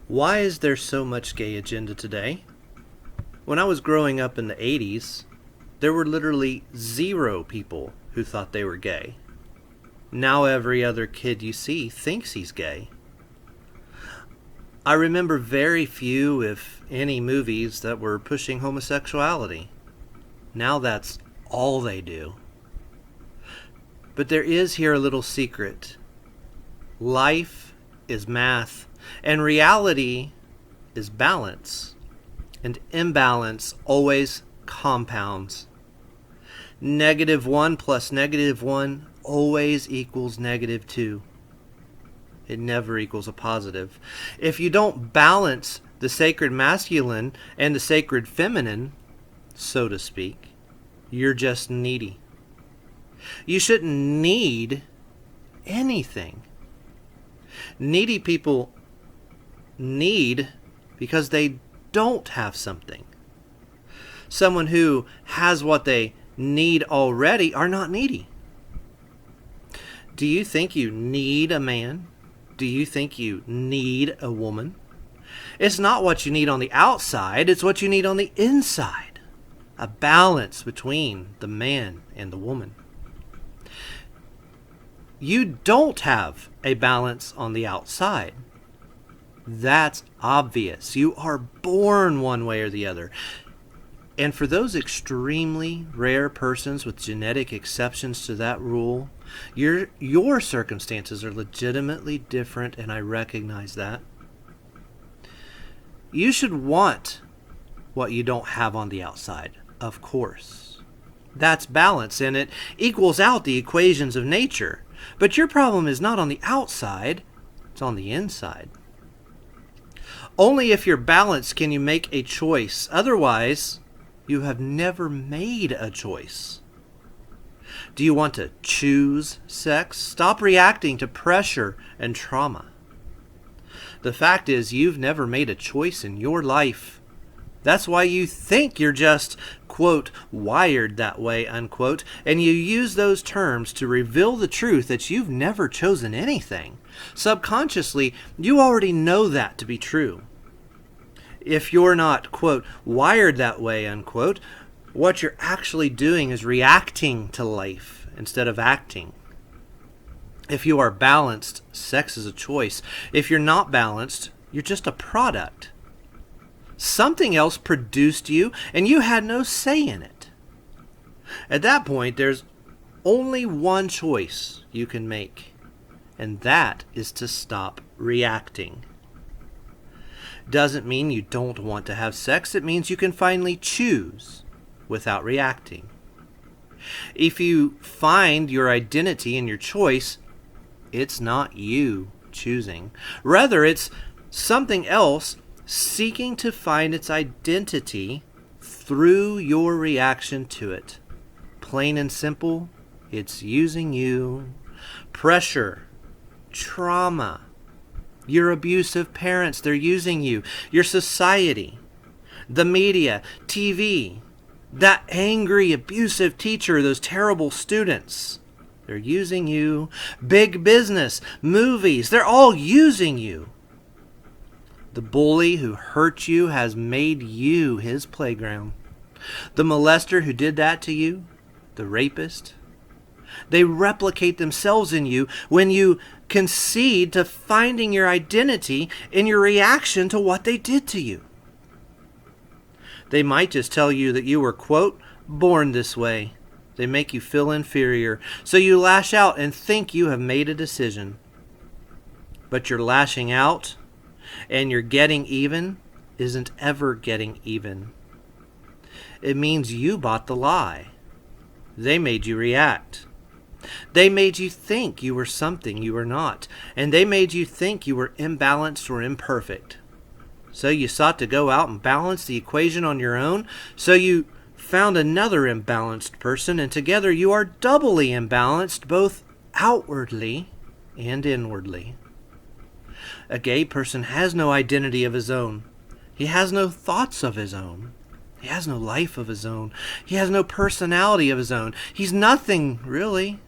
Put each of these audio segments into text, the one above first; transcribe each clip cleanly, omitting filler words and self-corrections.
Why is there so much gay agenda today? When I was growing up in the 80s, there were literally 0 people who thought they were gay. Now every other kid you see thinks he's gay. I remember very few, if any, movies that were pushing homosexuality. Now that's all they do. But there is here a little secret. Life is math, and reality is balance. And imbalance always compounds. -1 plus -1 always equals -2. It never equals a positive. If you don't balance the sacred masculine and the sacred feminine, so to speak, you're just needy. You shouldn't need anything. Needy people need because they don't have something. Someone who has what they need already are not needy. Do you think you need a man? Do you think you need a woman? It's not what you need on the outside, it's what you need on the inside. A balance between the man and the woman. You don't have a balance on the outside. That's obvious. You are born one way or the other. And for those extremely rare persons with genetic exceptions to that rule, your circumstances are legitimately different, and I recognize that. You should want what you don't have on the outside, of course. That's balance, and it equals out the equations of nature. But your problem is not on the outside, it's on the inside. Only if you're balanced can you make a choice. Otherwise, you have never made a choice. Do you want to choose sex? Stop reacting to pressure and trauma. The fact is, you've never made a choice in your life. That's why you think you're just, quote, wired that way, unquote, and you use those terms to reveal the truth that you've never chosen anything. Subconsciously, you already know that to be true. If you're not, quote, wired that way, unquote, what you're actually doing is reacting to life instead of acting. If you are balanced, sex is a choice. If you're not balanced, you're just a product. Something else produced you, and you had no say in it. At that point, there's only one choice you can make, and that is to stop reacting. Doesn't mean you don't want to have sex. It means you can finally choose without reacting. If you find your identity in your choice, it's not you choosing. Rather, it's something else seeking to find its identity through your reaction to it. Plain and simple, it's using you. Pressure, trauma, your abusive parents, they're using you. Your society, the media, TV, that angry, abusive teacher, those terrible students, they're using you. Big business, movies, they're all using you. The bully who hurt you has made you his playground. The molester who did that to you, the rapist, they replicate themselves in you when you concede to finding your identity in your reaction to what they did to you. They might just tell you that you were, quote, born this way. They make you feel inferior, so you lash out and think you have made a decision. But your lashing out and your getting even isn't ever getting even. It means you bought the lie. They made you react. They made you think you were something you were not, and they made you think you were imbalanced or imperfect. So you sought to go out and balance the equation on your own, so you found another imbalanced person, and together you are doubly imbalanced, both outwardly and inwardly. A gay person has no identity of his own. He has no thoughts of his own. He has no life of his own. He has no personality of his own. He's nothing, really.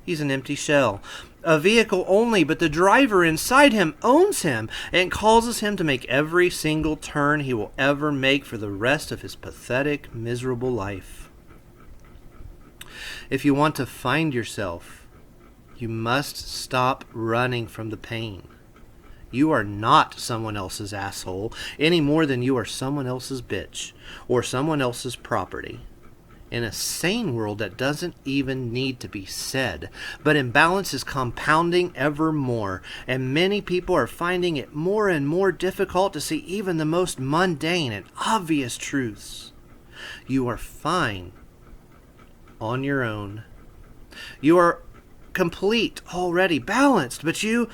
He's an empty shell. a vehicle only, but the driver inside him owns him and causes him to make every single turn he will ever make for the rest of his pathetic, miserable life. If you want to find yourself, you must stop running from the pain. You are not someone else's asshole any more than you are someone else's bitch or someone else's property. In a sane world, that doesn't even need to be said. But imbalance is compounding ever more, and many people are finding it more and more difficult to see even the most mundane and obvious truths. You are fine on your own. You are complete already, balanced, but you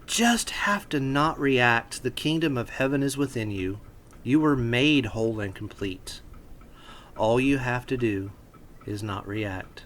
just have to not react. The kingdom of heaven is within you. You were made whole and complete. All you have to do is not react.